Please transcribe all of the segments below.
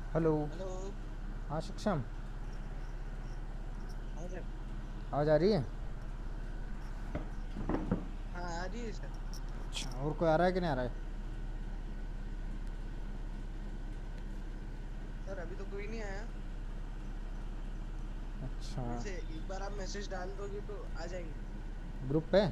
Hello. Hello. हाँ सक्षम, हाँ सर। आवाज़ आ रही है? हाँ आ रही है सर। अच्छा, और कोई आ रहा है कि नहीं आ रहा है? सर अभी तो कोई नहीं आया। अच्छा। वैसे एक बार आप मैसेज डाल दोगे तो आ जाएंगे। ग्रुप पे?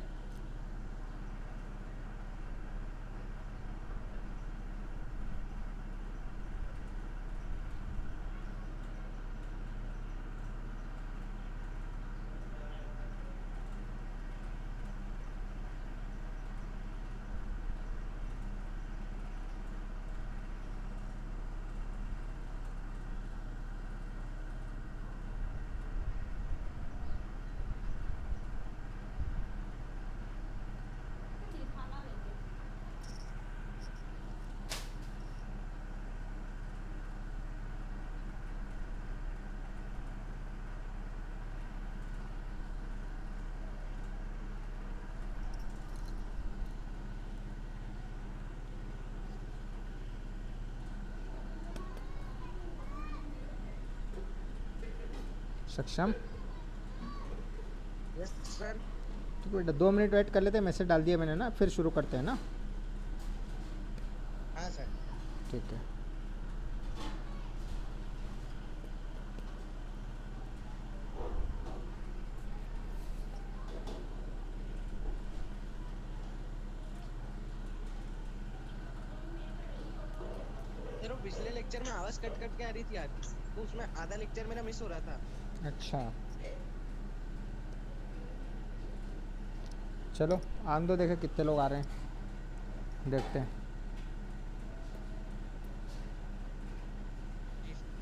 सक्षम, यस सर। तो बेटा 2 मिनट वेट कर लेते हैं, मैसेज डाल दिया मैंने ना, फिर शुरू करते हैं ना। हाँ सर। ठीक है। सर वो पिछले लेक्चर में आवाज कट कट के आ रही थी आज, तो उसमें आधा लेक्चर मेरा मिस हो रहा था। अच्छा, चलो आन दो, देखे कितने लोग आ रहे हैं, देखते हैं। जी सर।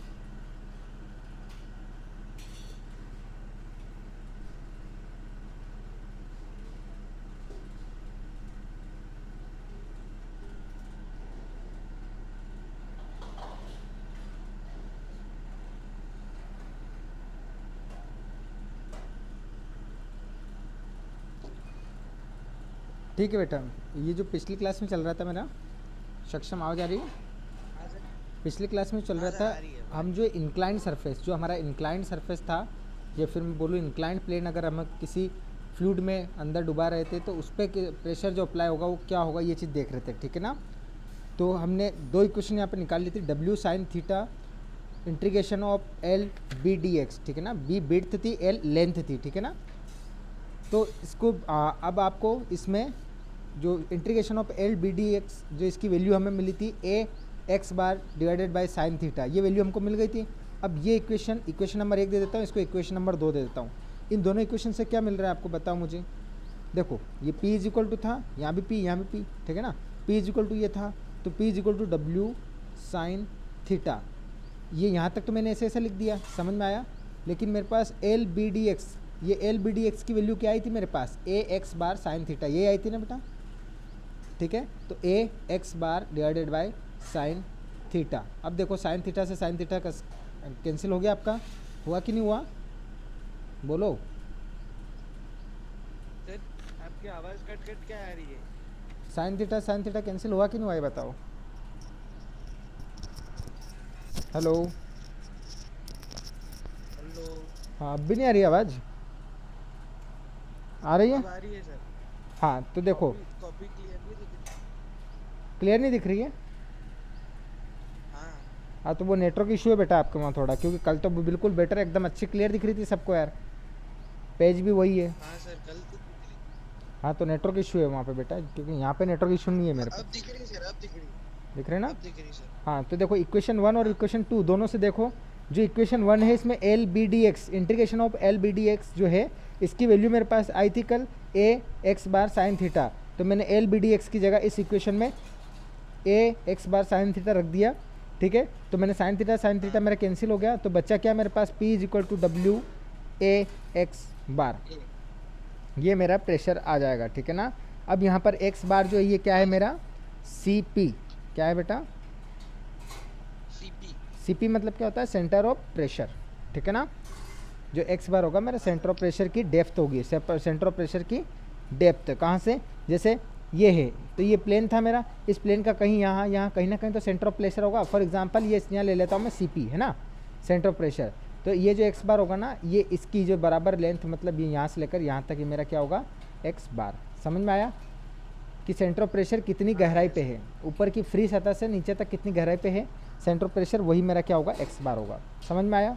ठीक है बेटा, ये जो पिछली क्लास में चल रहा था मेरा, सक्षम आवाज़ आ रही है? हाँ सर। पिछली क्लास में चल हाँ रहा सर था, आ रही है हम आवाज। जो इंक्लाइंड सरफेस, जो हमारा इंक्लाइंड सरफेस था, या फिर मैं बोलूँ इंक्लाइंड प्लेन, अगर हम किसी फ्लूइड में अंदर डुबा रहे थे तो उस पर प्रेशर जो अप्लाई होगा वो क्या होगा, ये चीज़ देख रहे थे, ठीक है ना। तो हमने दो इक्वेशन यहाँ पे निकाल ली थी, W sine theta integration of L B D X, ठीक है ना। बी बिड्थ थी, एल लेंथ थी, ठीक है ना। तो इसको अब आपको इसमें जो integration of L B D X, जो इसकी वैल्यू हमें मिली थी A X bar divided by sine theta, ये वैल्यू हमको मिल गई थी। अब ये इक्वेशन नंबर 1 दे देता हूँ, इसको इक्वेशन नंबर 2 दे देता हूँ। इन दोनों इक्वेशन से क्या मिल रहा है आपको बताओ मुझे। देखो, ये P इज इक्वल टू था, यहाँ भी P, यहाँ भी P, ठीक है ना। P इज इक्वल टू ये था, तो P is equal to W sine theta. ये यहाँ तक तो मैंने ऐसे ऐसे लिख दिया, समझ में आया। लेकिन मेरे पास एल बी डी एक्स, ये एल बी डी एक्स की वैल्यू क्या आई थी मेरे पास, A X bar sine theta, ये आई थी ना बेटा, ठीक है। तो A X bar divided by sine theta. अब देखो साइन थीटा से साइन थीटा का कैंसिल हो गया आपका, हुआ कि नहीं हुआ, बोलो। सर आपकी आवाज कट कट के आ रही है। साइन थीटा कैंसिल हुआ कि नहीं हुआ, ये बताओ। हेलो। हेलो। हाँ, अब भी नहीं आ रही आवाज़? आ रही है? अब आ रही है सर। हाँ तो देखो, कॉपी कॉपी क्लियर नहीं दिख रही। क्लियर नहीं दिख रही है। हाँ। हाँ तो वो नेटवर्क इशू है बेटा आपके वहाँ थोड़ा, क्योंकि कल तो बिल्कुल बेटर एकदम अच्छी क्लियर दिख रही थी सबको यार, पेज भी वही है। हाँ सर कल तो दिख रही थी। हाँ तो नेटवर्क इशू है वहाँ पे बेटा, क्योंकि यहाँ पे नेटवर्क इशू नहीं है हाँ मेरे अब पास। दिख रही सर, अब दिख रही। दिख रहे हैं ना। अब दिख रही सर। हाँ तो देखो, इक्वेशन 1 और हाँ। इक्वेशन 2 दोनों से देखो। जो इक्वेशन 1 है इसमें L B D X, integration of L B D X जो है, इसकी वैल्यू मेरे पास आई थी कल A X bar sine theta. तो मैंने एल बी डी एक्स की जगह इस इक्वेशन में ए एक्स बार साइन थीटा रख दिया, ठीक है। तो मैंने साइन थीटा हाँ। मेरा कैंसिल हो गया, तो बच्चा क्या मेरे पास, P is equal to W A X bar, A. ये मेरा प्रेशर आ जाएगा, ठीक है ना। अब यहाँ पर एक्स बार जो है ये क्या है हाँ सर। मेरा, सी पी, क्या है बेटा, सीपी। सी पी मतलब क्या होता है, सेंटर ऑफ प्रेशर, ठीक है ना। जो एक्स बार होगा मेरा हाँ सेंटर सर। ऑफ प्रेशर की डेप्थ होगी, सेंटर ऑफ प्रेशर की डेप्थ कहाँ से, जैसे ये है, तो ये प्लेन था मेरा, इस प्लेन का कहीं यहाँ यहाँ कहीं ना कहीं तो सेंटर ऑफ प्रेशर होगा। फॉर एग्जांपल ये यहाँ ले लेता हूँ मैं CP, है ना, सेंटर ऑफ प्रेशर। तो ये जो x बार होगा ना, ये इसकी जो बराबर लेंथ, मतलब ये यहाँ से लेकर यहाँ तक, ये मेरा क्या होगा, x बार। समझ में आया कि सेंटर ऑफ प्रेशर कितनी गहराई पे है, ऊपर की फ्री सतह से नीचे तक कितनी गहराई पे है सेंटर ऑफ प्रेशर, वही मेरा क्या होगा, x बार होगा। समझ में आया?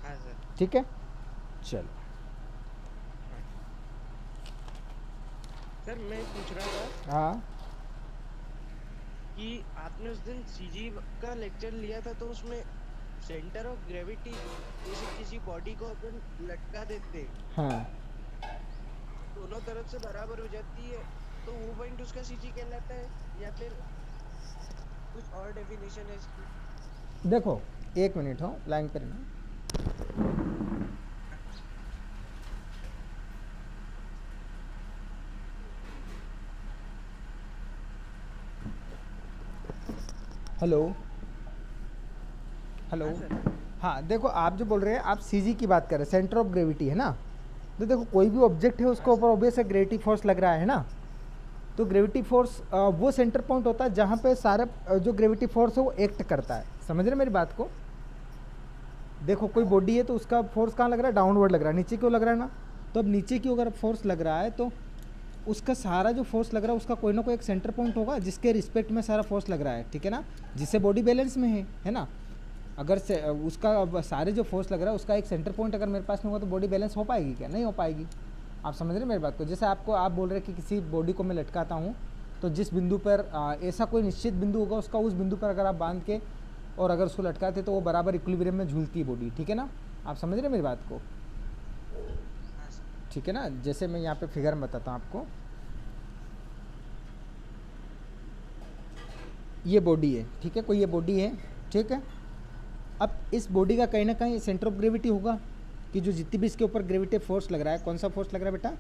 हाँ सर। ठीक है, चलो। सर मैं पूछ रहा था हाँ कि आपने उस दिन सीजी का लेक्चर लिया था, तो उसमें सेंटर ऑफ ग्रेविटी जैसे किसी बॉडी को अपन लटका देते हैं, हाँ, दोनों तरफ से बराबर हो जाती है, तो वो पॉइंट उसका सीजी कहलाता है, या फिर कुछ और डेफिनेशन है इसकी? देखो 1 मिनट हो, लाइन पर रहना। Hello hello. हाँ सर। हाँ देखो, आप जो बोल रहे हैं, आप CG की बात कर रहे हैं, सेंटर ऑफ ग्रेविटी, है ना। तो देखो कोई भी ऑब्जेक्ट है उसके ऊपर ऑब्वियस है ग्रेविटी फोर्स लग रहा है ना। तो ग्रेविटी फोर्स वो सेंटर पॉइंट होता है जहाँ पे सारा जो ग्रेविटी फोर्स है वो एक्ट करता है। समझ रहे मेरी बात को? देखो कोई बॉडी है तो उसका फोर्स कहाँ लग रहा है, डाउनवर्ड लग रहा है, नीचे क्यों लग रहा है ना। तो अब नीचे क्यों अगर फोर्स लग रहा है तो उसका सारा जो फोर्स लग रहा है उसका कोई ना कोई एक सेंटर पॉइंट होगा जिसके रिस्पेक्ट में सारा फोर्स लग रहा है, ठीक है ना, जिससे बॉडी बैलेंस में है ना। अगर से उसका अब सारे जो फोर्स लग रहा है उसका एक सेंटर पॉइंट अगर मेरे पास नहीं होगा तो बॉडी बैलेंस हो पाएगी क्या? नहीं हो पाएगी। आप समझ रहे हैं मेरी बात को? जैसे आप बोल रहे हैं कि किसी बॉडी को मैं लटकाता हूँ तो जिस बिंदु पर ऐसा कोई निश्चित बिंदु होगा उसका, उस बिंदु पर अगर आप बांध के और अगर उसको लटकाते तो वो बराबर इक्विलिब्रियम में झूलती है बॉडी, ठीक है ना। आप समझ रहे हैं मेरी बात को? ठीक है ना। जैसे मैं यहाँ पे फिगर में बताता हूँ आपको, ये बॉडी है, ठीक है, कोई ये बॉडी है, ठीक है। अब इस बॉडी का कहीं ना कहीं सेंटर ऑफ ग्रेविटी होगा कि जो जितनी भी इसके ऊपर ग्रेविटी फोर्स लग रहा है, कौन सा फोर्स लग रहा है बेटा?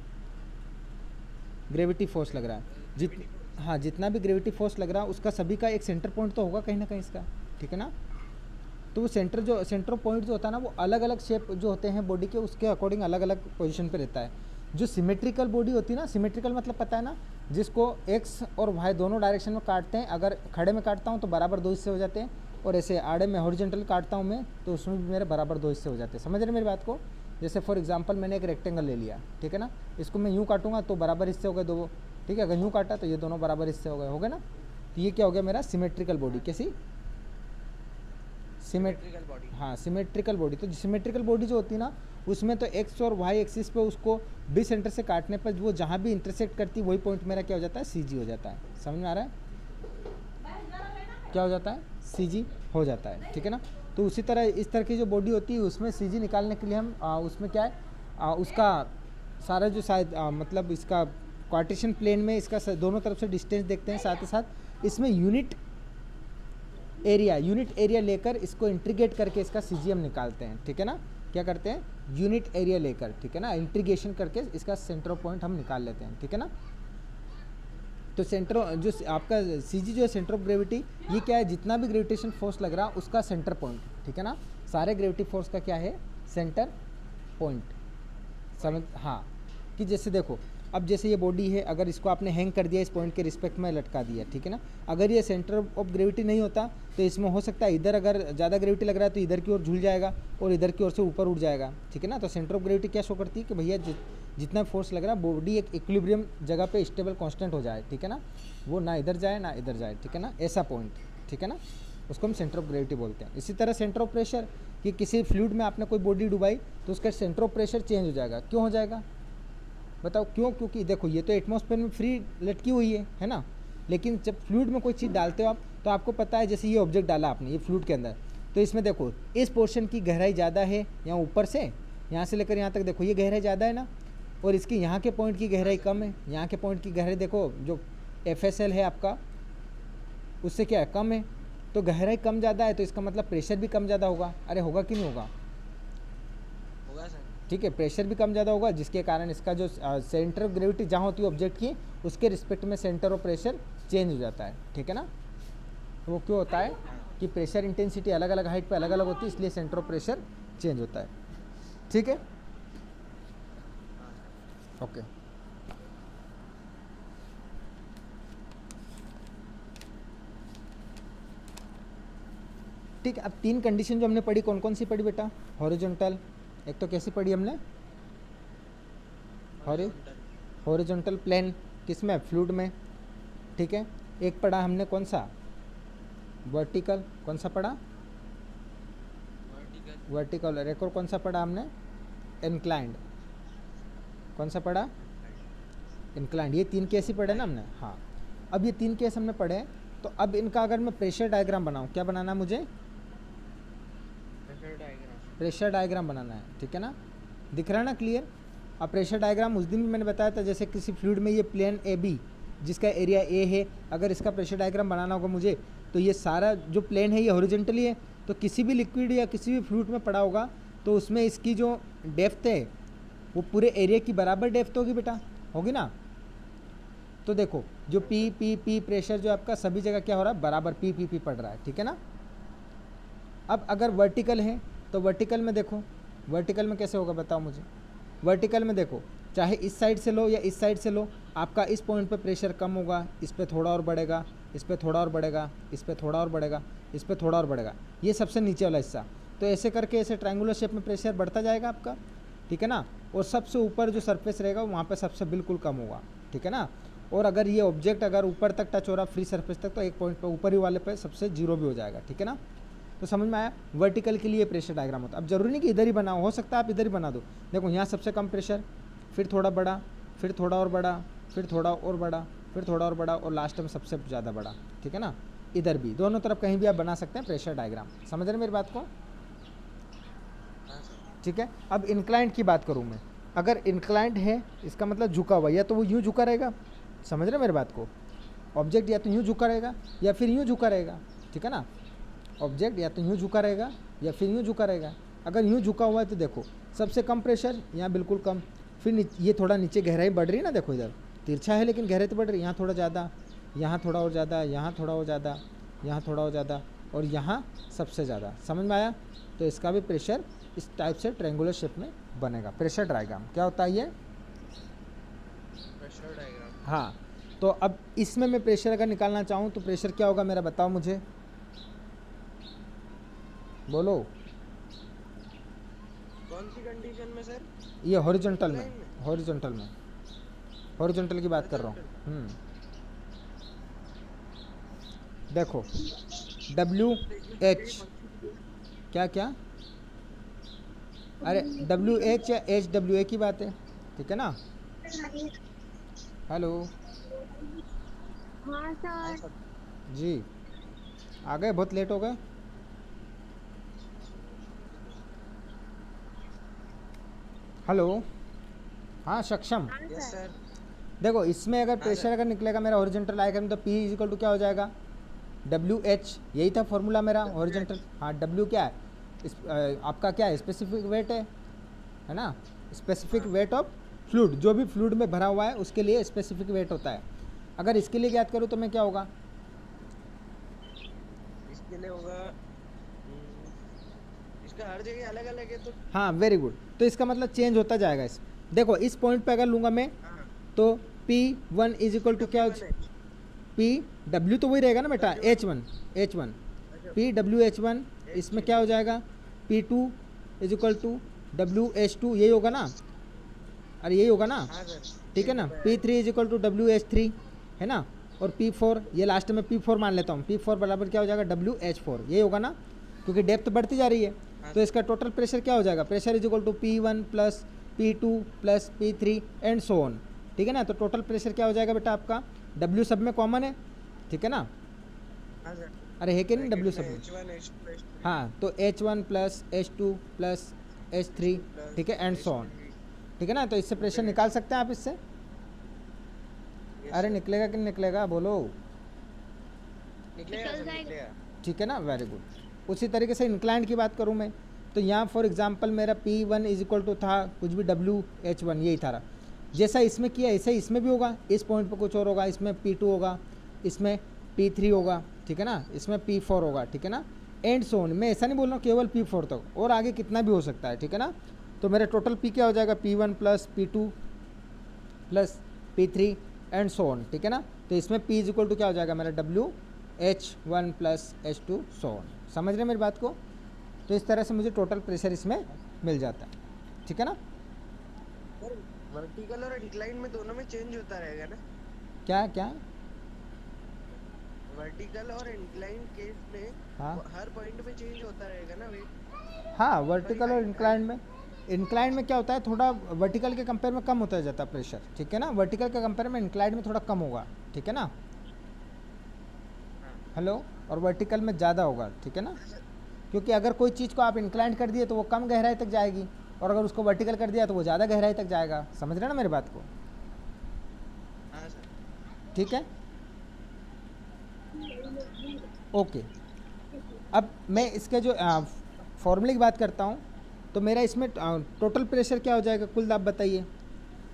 ग्रेविटी फोर्स लग रहा है। हाँ, जितना भी ग्रेविटी फोर्स लग रहा है उसका सभी का एक सेंटर पॉइंट तो होगा कहीं ना कहीं इसका, ठीक है ना। तो वो सेंटर पॉइंट जो होता है ना, वो अलग अलग शेप जो होते हैं बॉडी के, उसके अकॉर्डिंग अलग अलग पोजीशन पे रहता है। जो सिमेट्रिकल बॉडी होती है ना, सिमेट्रिकल मतलब पता है ना, जिसको एक्स और वाई दोनों डायरेक्शन में काटते हैं। अगर खड़े में काटता हूँ तो बराबर 2 हिस्से हो जाते हैं, और ऐसे आड़े में हॉरिजॉन्टल काटता हूँ मैं तो उसमें भी मेरे बराबर 2 हिस्से हो जाते हैं। समझ रहे मेरी बात को? जैसे फॉर एग्जांपल मैंने एक रेक्टेंगल ले लिया, ठीक है ना, इसको मैं यूँ काटूंगा तो बराबर हिस्से हो गए 2, ठीक है। अगर यूँ काटा तो ये दोनों बराबर हिस्से हो गए ना। तो ये क्या हो गया मेरा सिमेट्रिकल बॉडी। कैसी? Symmetrical body. हाँ, सिमेट्रिकल बॉडी। तो सिमेट्रिकल बॉडी जो होती है ना, उसमें तो एक्स और वाई एक्सिस पे उसको बी सेंटर से काटने पर वो जहाँ भी इंटरसेक्ट करती है वही पॉइंट मेरा क्या हो जाता है, CG हो जाता है। समझ में आ रहा है? क्या हो जाता है? CG हो जाता है, ठीक है ना। तो उसी तरह इस तरह की जो बॉडी होती है उसमें CG निकालने के लिए हम उसमें क्या है, उसका सारा जो शायद मतलब इसका क्वार्टेशन प्लेन में इसका दोनों तरफ से डिस्टेंस देखते हैं, साथ ही साथ इसमें यूनिट एरिया लेकर इसको इंटीग्रेट करके इसका CG हम निकालते हैं, ठीक है ना। क्या करते हैं? यूनिट एरिया लेकर, ठीक है ना, इंटीग्रेशन करके इसका सेंटर ऑफ पॉइंट हम निकाल लेते हैं, ठीक है ना। तो सेंटर जो आपका CG जो है सेंटर ऑफ ग्रेविटी, ये क्या है, जितना भी ग्रेविटेशन फोर्स लग रहा है उसका सेंटर पॉइंट, ठीक है ना। सारे ग्रेविटी फोर्स का क्या है, सेंटर पॉइंट। समझ? हाँ, कि जैसे देखो अब जैसे ये बॉडी है, अगर इसको आपने हैंग कर दिया, इस पॉइंट के रिस्पेक्ट में लटका दिया, ठीक है ना। अगर ये सेंटर ऑफ ग्रेविटी नहीं होता तो इसमें हो सकता है इधर अगर ज़्यादा ग्रेविटी लग रहा है तो इधर की ओर झूल जाएगा और इधर की ओर से ऊपर उठ जाएगा, ठीक है ना। तो सेंटर ऑफ ग्रेविटी क्या शो करती है कि भैया जितना फोर्स लग रहा है बॉडी एक इक्विलिब्रियम जगह पे स्टेबल कांस्टेंट हो जाए, ठीक है ना, वो ना इधर जाए ना इधर जाए, ठीक है ना, ऐसा पॉइंट, ठीक है ना, उसको हम सेंटर ऑफ ग्रेविटी बोलते हैं। इसी तरह सेंटर ऑफ प्रेशर, कि किसी फ्लूइड में आपने कोई बॉडी डुबाई तो उसका सेंटर ऑफ प्रेशर चेंज हो जाएगा। क्यों हो जाएगा बताओ क्यों? क्योंकि देखो ये तो एटमॉस्फेयर में फ्री लटकी हुई है ना, लेकिन जब फ्लूइड में कोई चीज़ डालते हो आप तो आपको पता है, जैसे ये ऑब्जेक्ट डाला आपने ये फ्लूइड के अंदर, तो इसमें देखो इस पोर्शन की गहराई ज़्यादा है, यहाँ ऊपर से यहाँ से लेकर यहाँ तक देखो ये गहराई ज़्यादा है ना, और इसकी यहाँ के पॉइंट की गहराई कम है। यहाँ के पॉइंट की गहराई देखो जो FSL है आपका, उससे क्या है, कम है। तो गहराई कम ज़्यादा है तो इसका मतलब प्रेशर भी कम ज़्यादा होगा। अरे होगा कि नहीं होगा? होगा सर। ठीक है, प्रेशर भी कम ज़्यादा होगा, जिसके कारण इसका जो सेंटर ऑफ ग्रेविटी जहाँ होती है ऑब्जेक्ट की, उसके रिस्पेक्ट में सेंटर ऑफ प्रेशर चेंज हो जाता है, ठीक है ना। तो वो क्यों होता है कि प्रेशर इंटेंसिटी अलग अलग हाइट पे अलग अलग होती है, इसलिए सेंटर ऑफ प्रेशर चेंज होता है, ठीक है। ओके। ठीक है। अब 3 कंडीशन जो हमने पढ़ी कौन कौन सी पढ़ी बेटा? हॉरिजॉन्टल, एक तो कैसी पढ़ी हमने? हॉरिजॉन्टल प्लेन किस में? फ्लूइड में, ठीक है। एक पढ़ा हमने कौन सा? वर्टिकल, कौन सा पढ़ा? वर्टिकल। और एक और कौन सा पढ़ा हमने? इंक्लाइंड, कौन सा पढ़ा? इंक्लाइंड। ये 3 केस ही पढ़े ना हमने, हाँ। अब ये 3 केस हमने पढ़े, तो अब इनका अगर मैं प्रेशर डायग्राम बनाऊँ, क्या बनाना मुझे? प्रेशर डायग्राम बनाना है, ठीक है ना? दिख रहा है ना क्लियर? अब प्रेशर डायग्राम उस दिन भी मैंने बताया था, जैसे किसी फ्लूइड में ये प्लेन ए बी जिसका एरिया ए है, अगर इसका प्रेशर डायग्राम बनाना होगा मुझे, तो ये सारा जो प्लेन है ये हॉरिजॉन्टली है, तो किसी भी लिक्विड या किसी भी फ्लूइड में पड़ा होगा तो उसमें इसकी जो डेप्थ है वो पूरे एरिया की बराबर डेप्थ होगी बेटा, होगी ना? तो देखो जो पी पी पी प्रेशर जो आपका सभी जगह क्या हो रहा है? बराबर पी पी पी पड़ रहा है, ठीक है ना? अब अगर वर्टिकल है तो वर्टिकल में देखो, वर्टिकल में कैसे होगा बताओ मुझे? वर्टिकल में देखो, चाहे इस साइड से लो या इस साइड से लो, आपका इस पॉइंट पे प्रेशर कम होगा, इस पे थोड़ा और बढ़ेगा, इस पे थोड़ा और बढ़ेगा, इस पे थोड़ा और बढ़ेगा, इस पे थोड़ा और बढ़ेगा, ये सबसे नीचे वाला हिस्सा। तो ऐसे करके ऐसे ट्रायंगुलर शेप में प्रेशर बढ़ता जाएगा आपका, ठीक है ना? और सबसे ऊपर जो सरफेस रहेगा वहाँ पे सबसे बिल्कुल कम होगा, ठीक है ना? और अगर ये ऑब्जेक्ट अगर ऊपर तक टच हो रहा फ्री सरफेस तक, तो एक पॉइंट पे ऊपर ही वाले पे सबसे जीरो भी हो जाएगा, ठीक है ना? तो समझ में आया? वर्टिकल के लिए प्रेशर डायग्राम होता है। अब जरूरी नहीं कि इधर ही बनाओ, हो सकता है आप इधर ही बना दो। देखो यहाँ सबसे कम प्रेशर, फिर थोड़ा बड़ा, फिर थोड़ा और बड़ा, फिर थोड़ा और बड़ा, फिर थोड़ा और बड़ा, और लास्ट में सबसे ज़्यादा बड़ा, ठीक है ना? इधर भी, दोनों तरफ कहीं भी आप बना सकते हैं प्रेशर डायग्राम। समझ रहे मेरी बात को? ठीक है। अब इंक्लाइंट की बात करूँ मैं, अगर इंक्लाइंट है इसका मतलब झुका हुआ, या तो वो यूँ झुका रहेगा, समझ रहे मेरी बात को? ऑब्जेक्ट या तो यूँ झुका रहेगा या फिर यूँ झुका रहेगा, ठीक है ना? ऑब्जेक्ट या तो यूँ झुका रहेगा या फिर यूँ झुका रहेगा। अगर यूँ झुका हुआ है तो देखो सबसे कम प्रेशर यहाँ बिल्कुल कम, फिर ये थोड़ा नीचे गहराई बढ़ रही है ना, देखो इधर तिरछा है लेकिन गहराई तो बढ़ रही है, यहाँ थोड़ा ज़्यादा, यहाँ थोड़ा और ज़्यादा, यहाँ थोड़ा और ज़्यादा, यहाँ थोड़ा और ज़्यादा, और यहाँ सबसे ज़्यादा। समझ में आया? तो इसका भी प्रेशर इस टाइप से ट्रायंगुलर शेप में बनेगा। प्रेशर डायग्राम क्या होता है ये? Pressure diagram. हाँ, तो अब इसमें मैं प्रेशर अगर निकालना चाहूँ तो प्रेशर क्या होगा मेरा, बताओ मुझे, बोलो। कौन सी कंडीशन में सर? ये हॉरिजॉन्टल में, Incline हॉरिजॉन्टल में, हॉरिजॉन्टल की बात कर रहा हूँ। देखो डब्ल्यू एच, क्या क्या? अरे डब्ल्यू एच या एच डब्ल्यू ए की बात है, ठीक है ना? हेलो हाँ सर। जी, आ गए? बहुत लेट हो गए। हेलो, हाँ सक्षम। Yes sir. देखो इसमें अगर हाँ प्रेशर सर। अगर निकलेगा मेरा हॉरिजॉन्टल आएगा तो पी इज इक्वल टू क्या हो जाएगा? डब्ल्यू एच, यही था फॉर्मूला मेरा हॉरिजॉन्टल। हाँ, डब्ल्यू क्या है? आपका क्या है? स्पेसिफिक वेट है ना? स्पेसिफिक वेट ऑफ फ्लूइड, जो भी फ्लूइड में भरा हुआ है उसके लिए स्पेसिफिक वेट होता है। अगर इसके लिए याद करूँ तो मैं क्या होगा? इसके लिए होगा इसका हर जगह अलग अलग है तो। हाँ वेरी गुड, तो इसका मतलब चेंज होता जाएगा। इस देखो इस पॉइंट पे अगर लूँगा मैं हाँ। तो P1 इज इक्वल टू क्या? P W तो वही रहेगा ना बेटा, H1 PWH1, इसमें क्या हो जाएगा? P2 is equal to WH2, यही होगा ना? अरे यही होगा ना? हाँ सर। ठीक है ना? P3 is equal to WH3 है ना? और P4, ये लास्ट में P4 मान लेता हूँ, P4 बराबर क्या हो जाएगा? WH4, यही होगा ना? क्योंकि डेप्थ बढ़ती जा रही है, तो इसका टोटल प्रेशर क्या हो जाएगा? Pressure is equal to P1 plus P2 plus P3 and so on, ठीक है ना? तो टोटल प्रेशर क्या हो जाएगा बेटा आपका? W सब में कॉमन है, ठीक है ना? हाँ सर। अरे है कि नहीं W सब में? H1 H2 H3 हाँ, तो H1 plus H2 plus H3, ठीक है, एंड सो ऑन, ठीक है ना? तो इससे प्रेशर निकाल सकते हैं आप इससे। अरे निकलेगा कि नहीं निकलेगा, बोलो। निकलेगा सर, निकलेगा। ठीक है ना? Very good. उसी तरीके से इंक्लाइंड की बात करूँ मैं तो यहाँ फॉर एग्जांपल मेरा P1 इज इक्वल टू था कुछ भी WH1, यही था। जैसा इसमें किया ऐसा इसमें भी होगा। इस पॉइंट पर कुछ और होगा, इसमें P2 होगा, इसमें P3 होगा, ठीक है ना? इसमें P4 होगा, ठीक है ना? And so on. मैं ऐसा नहीं बोल रहा हूँ केवल P4 तक, और आगे कितना भी हो सकता है, ठीक है ना? तो मेरा टोटल P क्या हो जाएगा? P1 plus P2 plus P3 and so on, ठीक है ना? तो इसमें P इज इक्वल टू क्या हो जाएगा मेरा? H1 plus H2 so on. समझ रहे हैं मेरी बात को? तो इस तरह से मुझे टोटल प्रेशर इसमें मिल जाता है, ठीक है ना? वर्टिकल और इंक्लाइन में दोनों में चेंज होता रहेगा ना? क्या क्या? वर्टिकल और इंक्लाइन केस में हाँ हर पॉइंट पे चेंज होता रहेगा ना वेट? हाँ, सॉरी, वर्टिकल और हाइट। इंक्लाइन में क्या होता है, थोड़ा वर्टिकल के कंपेयर में कम होता जाता है प्रेशर, ठीक है ना? वर्टिकल के कंपेयर में इंक्लाइन में थोड़ा कम होगा, ठीक है ना? हेलो? और वर्टिकल में ज़्यादा होगा, ठीक है ना? क्योंकि अगर कोई चीज़ को आप इंक्लाइन कर दिए तो वो कम गहराई तक जाएगी, और अगर उसको वर्टिकल कर दिया तो वो ज़्यादा गहराई तक जाएगा। समझ रहे हैं ना मेरी बात को? हाँ सर। ठीक है, ओके। अब मैं इसके जो फॉर्मूले की बात करता हूँ, तो मेरा इसमें टोटल प्रेशर क्या हो जाएगा, कुल आप बताइए।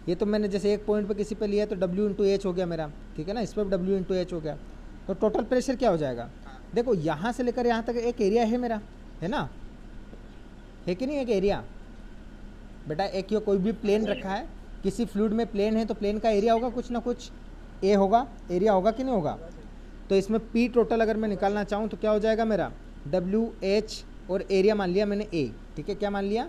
ये तो मैंने जैसे एक पॉइंट पे किसी पे लिया तो W इंटू एच हो गया मेरा, ठीक है ना? इस पर W इंटू एच हो गया। तो टोटल प्रेशर क्या हो जाएगा? देखो यहाँ से लेकर यहाँ तक एक एरिया है मेरा, है ना? है कि नहीं? एक एरिया बेटा, एक ये कोई भी प्लेन रखा है, किसी फ्लूइड में प्लेन है तो प्लेन का एरिया होगा कुछ ना कुछ, ए होगा, एरिया होगा कि नहीं होगा? तो इसमें पी टोटल अगर मैं निकालना चाहूँ तो क्या हो जाएगा मेरा, डब्ल्यू एच और एरिया मान लिया मैंने ए, ठीक है? क्या मान लिया?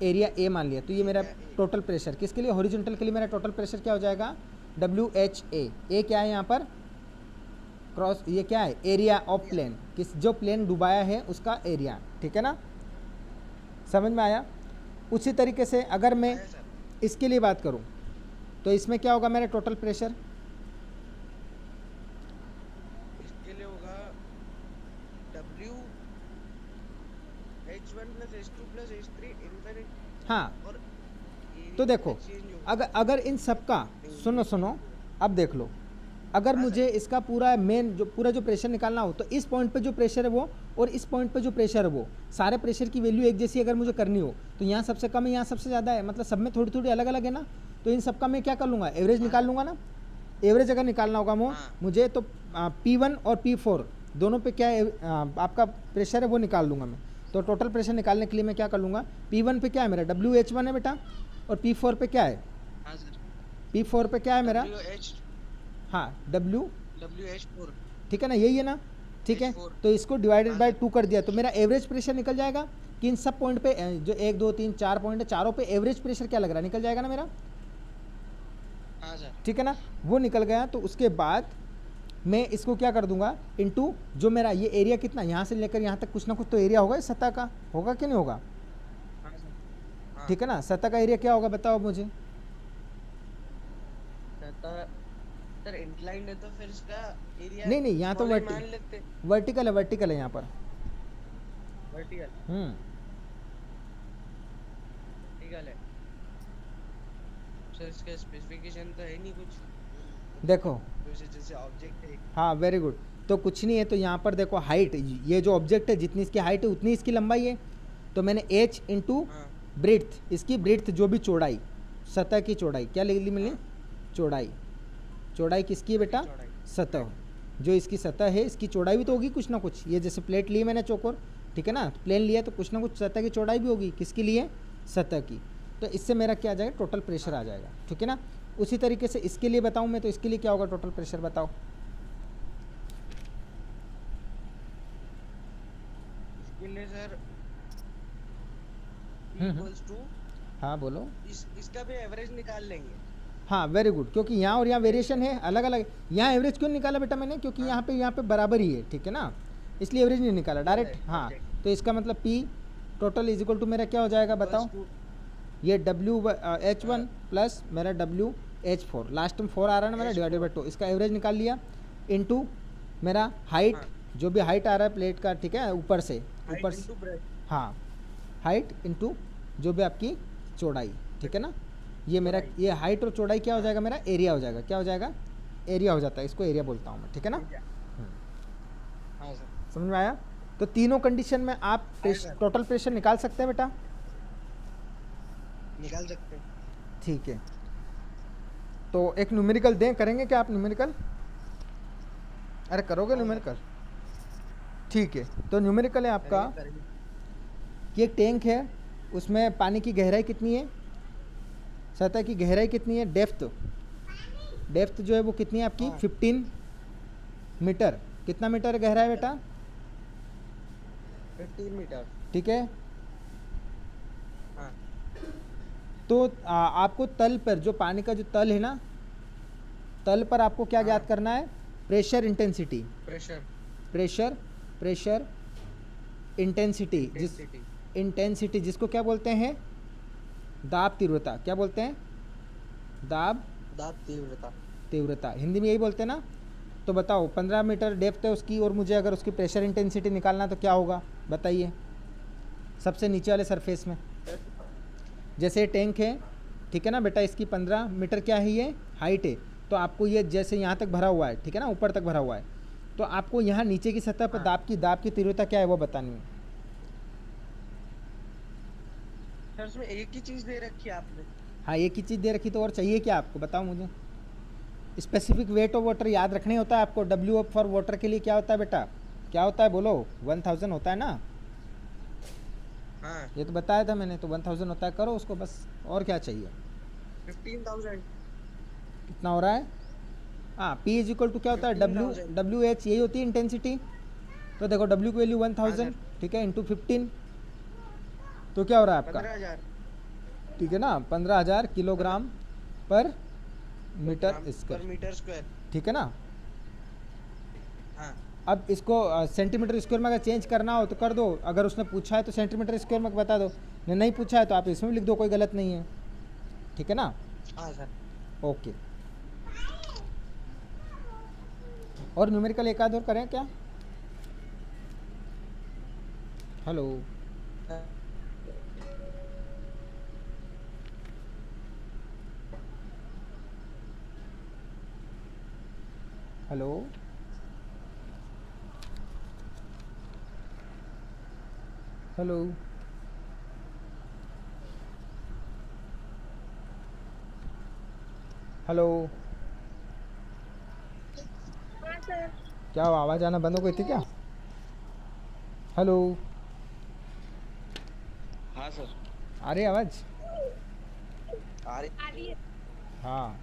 एरिया ए मान लिया। तो ये मेरा टोटल प्रेशर किसके लिए, हॉरिजॉन्टल के लिए मेरा टोटल प्रेशर क्या हो जाएगा, डब्ल्यू एच ए क्या है यहाँ पर, क्रॉस, ये क्या है, एरिया ऑफ प्लेन, किस जो प्लेन डुबाया है उसका एरिया, ठीक है ना? समझ में आया? उसी तरीके से अगर मैं आया सर। इसके लिए बात करूँ तो इसमें क्या होगा मेरा टोटल प्रेशर, इसके लिए होगा W H1 plus H2 plus H3 infinite. हाँ। और तो देखो, चेंज होगा। अगर इन सब का, सुनो, अब देख लो, अगर मुझे इसका पूरा मेन जो प्रेशर निकालना हो तो इस पॉइंट पे जो प्रेशर है वो और इस पॉइंट पे जो प्रेशर है वो, सारे प्रेशर की वैल्यू एक जैसी अगर मुझे करनी हो तो यहाँ सबसे कम है, यहाँ सबसे ज़्यादा है, मतलब सब में थोड़ी थोड़ी अलग अलग है ना? तो इन सब का मैं क्या कर लूँगा, एवरेज निकाल लूँगा ना? एवरेज अगर निकालना होगा मुझे तो P1 और P4 दोनों पे क्या आपका प्रेशर है वो निकाल लूँगा मैं। तो टोटल प्रेशर निकालने के लिए मैं क्या कर लूँगा, P1 पे क्या है मेरा, WH1 है बेटा, और P4 पे क्या है, हाँ सर। P4 पे क्या है मेरा, WH हाँ W, WH4 ठीक है ना? यही है ना? ठीक है, H4। तो इसको डिवाइडेड बाय 2 कर दिया तो मेरा एवरेज प्रेशर निकल जाएगा कि इन सब पॉइंट पे जो 1 2 3 4 पॉइंट है, चारों पे एवरेज प्रेशर क्या लग रहा है, निकल जाएगा ना मेरा? हाँ सर। ठीक है ना? वो निकल गया। तो उसके बाद मैं इसको क्या कर दूंगा, इनटू जो मेरा ये एरिया कितना, यहाँ से लेकर यहाँ तक कुछ ना कुछ तो एरिया होगा इस सतह का, होगा कि नहीं होगा? हाँ सर। हाँ। ठीक है ना? सतह का एरिया क्या होगा बताओ मुझे। सर इंक्लाइंड है तो फिर इसका एरिया नहीं नहीं, यहाँ तो मान लेते। वर्टिकल है यहाँ पर। वर्टिकल वर्टिकल है सर, इसका स्पेसिफिकेशन तो है नहीं कुछ, देखो, जैसे ऑब्जेक्ट है। हाँ वेरी गुड। तो कुछ नहीं है, तो यहाँ पर देखो हाइट, ये जो ऑब्जेक्ट है जितनी इसकी हाइट है उतनी इसकी लंबाई है। तो मैंने h इंटू हाँ। ब्रेड्थ, इसकी ब्रेड्थ जो भी चौड़ाई, सतह की चौड़ाई क्या लिख ली मैंने, चौड़ाई, चौड़ाई किसकी है बेटा, चौड़ाई। सतह, जो इसकी सतह है इसकी चौड़ाई भी तो होगी कुछ ना कुछ। ये जैसे प्लेट ली मैंने चौकोर, ठीक है ना, प्लेन लिया तो कुछ ना कुछ सतह की चौड़ाई भी होगी, किसके लिए, सतह की। तो इससे मेरा क्या आ जाएगा, टोटल प्रेशर आ जाएगा, ठीक है ना? उसी तरीके से इसके लिए बताऊं मैं, तो इसके लिए क्या होगा टोटल प्रेशर बताओ। इसके लिए सर हम्म। इक्वल्स टू, हाँ बोलो। इसका भी एवरेज निकाल लेंगे। हाँ वेरी गुड, क्योंकि यहाँ और यहाँ वेरिएशन है अलग अलग। यहाँ एवरेज क्यों निकाला बेटा मैंने, क्योंकि यहाँ पे बराबर ही है, ठीक है ना, इसलिए एवरेज नहीं निकाला डायरेक्ट। हाँ, तो इसका मतलब P total is equal to मेरा क्या हो जाएगा बताओ, ये WH1 प्लस मेरा WH4, लास्ट में 4 आ रहा है ना मेरा, डिवाइडेड बाई 2, इसका एवरेज निकाल लिया, इनटू मेरा हाइट, जो भी हाइट आ रहा है प्लेट का, ठीक है, ऊपर से, ऊपर से, हाँ हाइट इनटू जो भी आपकी चौड़ाई, ठीक है ना? ये मेरा ये हाइट और चौड़ाई क्या हो जाएगा मेरा, एरिया हो जाएगा। क्या हो जाएगा, एरिया हो जाता है, इसको एरिया बोलता हूँ मैं, ठीक है ना? हाँ सर। समझ में आया? तो तीनों कंडीशन में आप टोटल प्रेशर निकाल सकते हैं बेटा, निकाल सकते हैं। ठीक है। तो एक न्यूमेरिकल दें, करेंगे क्या आप न्यूमेरिकल? अरे करोगे न्यूमेरिकल? ठीक है। तो न्यूमेरिकल है आपका कि एक टैंक है, उसमें पानी की गहराई कितनी है, सतह की गहराई कितनी है, डेप्थ जो है वो कितनी है आपकी, 15 मीटर, कितना मीटर गहरा है बेटा? 15 मीटर। ठीक है। हाँ तो आपको तल पर, जो पानी का जो तल है ना, तल पर आपको क्या ज्ञात हाँ। करना है? Pressure intensity. Pressure pressure pressure intensity, intensity. Intensity जिसको क्या बोलते हैं? दाब तीव्रता। क्या बोलते हैं? दाब दाब तीव्रता। तीव्रता, हिंदी में यही बोलते हैं ना। तो बताओ 15 मीटर डेप्थ है उसकी, और मुझे अगर उसकी प्रेशर इंटेंसिटी निकालना तो क्या होगा बताइए? सबसे नीचे वाले सरफेस में, जैसे ये टैंक है, ठीक है ना बेटा, इसकी 15 मीटर क्या है, ये हाइट है। तो आपको ये जैसे यहाँ तक भरा हुआ है, ठीक है ना, ऊपर तक भरा हुआ है, तो आपको यहाँ नीचे की सतह पर हाँ। दाब की तीव्रता क्या है वो बतानी है। सर उसमें एक ही चीज दे रखी है आपने। हाँ, एक ही चीज़ दे रखी, तो और चाहिए क्या आपको, बताओ मुझे। स्पेसिफिक वेट ऑफ वाटर याद रखने होता है आपको। डब्ल्यू फॉर वाटर के लिए क्या होता है बेटा? क्या होता है बोलो? 1000 होता है ना। हाँ ये तो बताया था मैंने, तो 1000 होता है, करो उसको बस, और क्या चाहिए। 15,000। कितना हो रहा है? हाँ, P इज इक्वल टू क्या होता है? 15,000। डब्ल्यू एच, यही होती है इंटेंसिटी। तो देखो W की वैल्यू हाँ 1000, सर। ठीक है, इंटू 15, तो क्या हो रहा है आपका? 15,000 ठीक है ना, 15,000 किलोग्राम पर मीटर पर स्क्वायर, मीटर स्क्वायर। ठीक है ना। हाँ अब इसको सेंटीमीटर स्क्वायर में अगर चेंज करना हो तो कर दो, अगर उसने पूछा है तो सेंटीमीटर स्क्वायर में बता दो, नहीं पूछा है तो आप इसमें भी लिख दो, कोई गलत नहीं है, ठीक है ना। हाँ सर। ओके, और न्यूमेरिकल एक आध और करें क्या? हेलो, हेलो, हेलो, हेलो, क्या आवाज़ आना बंद हो गई थी क्या? हेलो, हाँ सर। आ रही आवाज़? आ रही है। हाँ,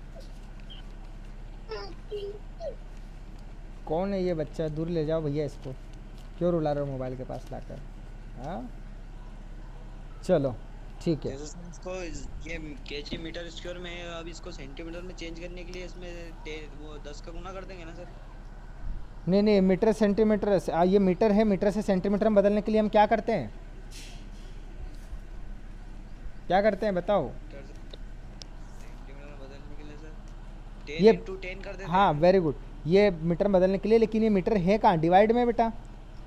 कौन है ये बच्चा? दूर ले जाओ भैया इसको, क्यों रुला रहे हो मोबाइल के पास लाकर? हाँ, चलो ठीक है। जैसे सर इसको ये केजी मीटर स्क्वायर में है, अब इसको सेंटीमीटर में चेंज करने के लिए इसमें वो 10 का गुना कर देंगे ना सर। नहीं नहीं, मीटर सेंटीमीटर ये मीटर है, मीटर से सेंटीमीटर में बदलने के लिए हम क्या करते हैं? क्या करते हैं बताओ? सेंटीमीटर में बदलने के लिए सर ये 10 × 10 कर देते हाँ, हैं। वेरी गुड, ये मीटर में बदलने के लिए, लेकिन ये मीटर है कहाँ? डिवाइड में बेटा।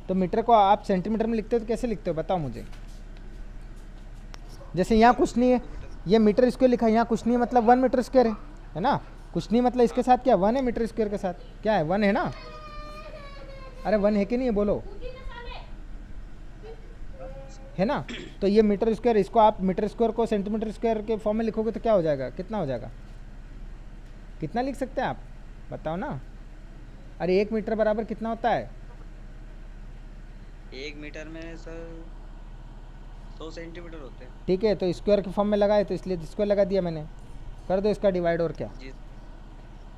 तो मीटर को आप सेंटीमीटर में लिखते हो तो कैसे लिखते हो बताओ मुझे? जैसे यहाँ कुछ नहीं है, ये मीटर स्क्वायर लिखा है, यहाँ कुछ नहीं है, मतलब 1 मीटर स्क्वायर है ना। कुछ नहीं मतलब इसके साथ क्या 1 है, मीटर स्क्वायर के साथ क्या है? 1 है ना। अरे 1 है कि नहीं है बोलो? है ना। तो ये मीटर स्क्वायर, इसको आप मीटर स्क्वायर को सेंटीमीटर स्क्वायर के फॉर्म में लिखोगे तो क्या हो जाएगा? कितना हो जाएगा? कितना लिख सकते हैं आप बताओ ना। अरे 1 मीटर बराबर कितना होता है? 1 मीटर में सर 100 सेंटीमीटर होते हैं। ठीक है, तो स्क्वायर के फॉर्म में लगाए तो इसलिए स्क्वायर लगा दिया मैंने। कर दो इसका डिवाइड, और क्या जी।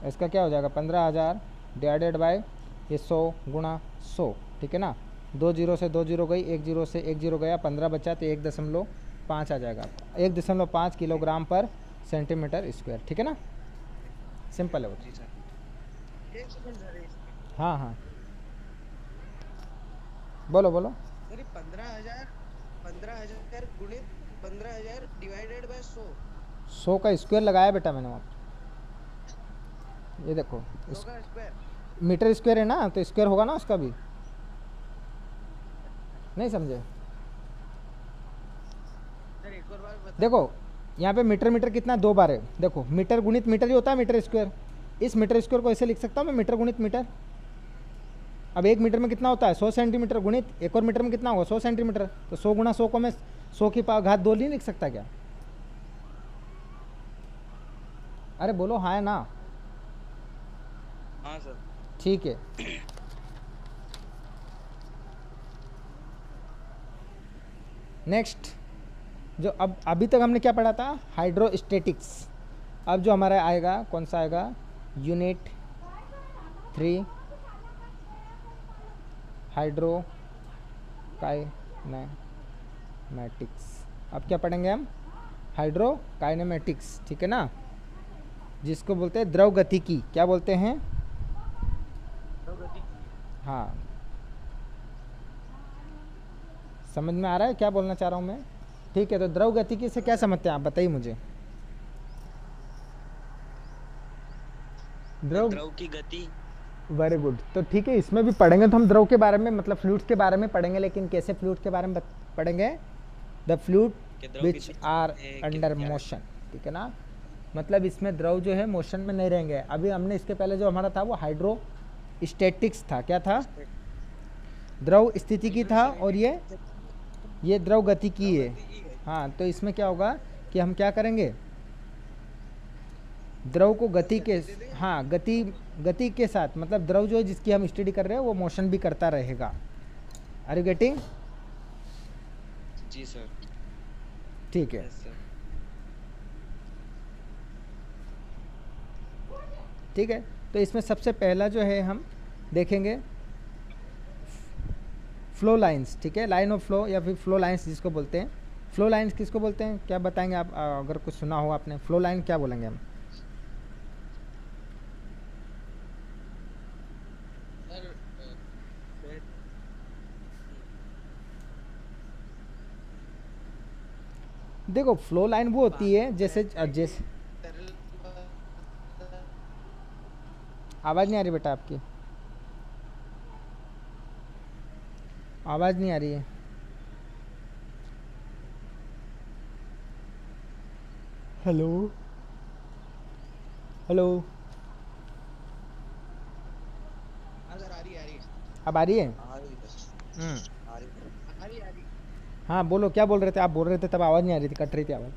इसका क्या हो जाएगा? 15,000 डिवाइडेड बाय ये 100 गुणा 100, ठीक है ना। 2 जीरो से 2 जीरो गई, 1 जीरो से 1 जीरो गया, 15 बचा, तो 1.5 आ जाएगा। 1.5 किलोग्राम पर सेंटीमीटर स्क्वायर, ठीक है ना। सिंपल है वो। जी सर। एक सेकंड सर, एक सेकंड। हाँ हाँ, बोलो बोलो। सर ये 15,000 गुणित 15,000 डिवाइडेड बाय 100। 100 का स्क्वायर लगाया बेटा मैंने वहाँ, ये देखो 100 का स्क्वायर। मीटर स्क्वायर है ना, तो स्क्वायर होगा ना उसका भी। नहीं समझे? सर एक और बार बता। देखो यहाँ पे मीटर मीटर कितना 2 बार है, देखो मीटर गुणित मीटर ही होता है मीटर स्क्वायर। इस मीटर स्क्वायर को ऐसे लिख सकता हूँ मैं, मीटर गुणित मीटर। अब 1 मीटर में कितना होता है? 100 सेंटीमीटर, गुणित एक और मीटर में कितना होगा? 100 सेंटीमीटर। तो 100 गुणा 100 को मैं 100 की घात 2 नहीं लिख सकता क्या? अरे बोलो हाँ या ना। हाँ सर। ठीक है, नेक्स्ट जो अब अभी तक हमने क्या पढ़ा था? हाइड्रोस्टेटिक्स। अब जो हमारा आएगा कौन सा आएगा? Unit 3 hydro kinematics. अब क्या पढ़ेंगे हम? हाइड्रो काइनेमैटिक्स, ठीक है ना, जिसको बोलते हैं द्रव गतिकी। क्या बोलते हैं? प्रगति की। हाँ, समझ में आ रहा है क्या बोलना चाह रहा हूँ मैं? ठीक है, तो द्रव गतिकी से क्या समझते हैं आप, बताइए मुझे। द्रव, द्रव की गति। Very good. तो ठीक है, इसमें भी पढ़ेंगे तो हम द्रव के बारे में, मतलब फ्लूइड्स के बारे में पढ़ेंगे, लेकिन कैसे फ्लूइड के बारे में पढ़ेंगे? द फ्लूइड कि द्रव विच कितनी आर है, अंडर क्या है। मोशन, ठीक है ना, मतलब इसमें द्रव जो है मोशन में नहीं रहेंगे। अभी हमने इसके पहले जो हमारा था वो हाइड्रो स्टैटिक्स था। क्या था? द्रव स्थिति की था, और ये द्रव गति की है। गति की है। हाँ, तो इसमें क्या होगा कि हम क्या करेंगे, द्रव को गति के, हाँ, गति के साथ, मतलब द्रव जो है जिसकी हम स्टडी कर रहे हैं वो मोशन भी करता रहेगा। Are you getting? जी सर। ठीक है, यस सर। ठीक है। तो इसमें सबसे पहला जो है हम देखेंगे फ्लो लाइंस, ठीक है, लाइन ऑफ फ्लो या फिर फ्लो लाइंस जिसको बोलते हैं। फ्लो लाइंस किसको बोलते हैं, क्या बताएंगे आप? अगर कुछ सुना हो आपने, फ्लो लाइन क्या बोलेंगे हम? सर देखो, फ्लो लाइन वो होती है जैसे जैसे, तरल आवाज़ नहीं आ रही बेटा आपकी, आवाज़ नहीं आ रही है। हेलो, हेलो, सर आ रही है। अब आ रही है? आ रही है सर। हम्म, आ रही आ रही। हाँ बोलो, क्या बोल रहे थे? आप बोल रहे थे तब आवाज़ नहीं आ रही थी, कट रही थी आवाज़।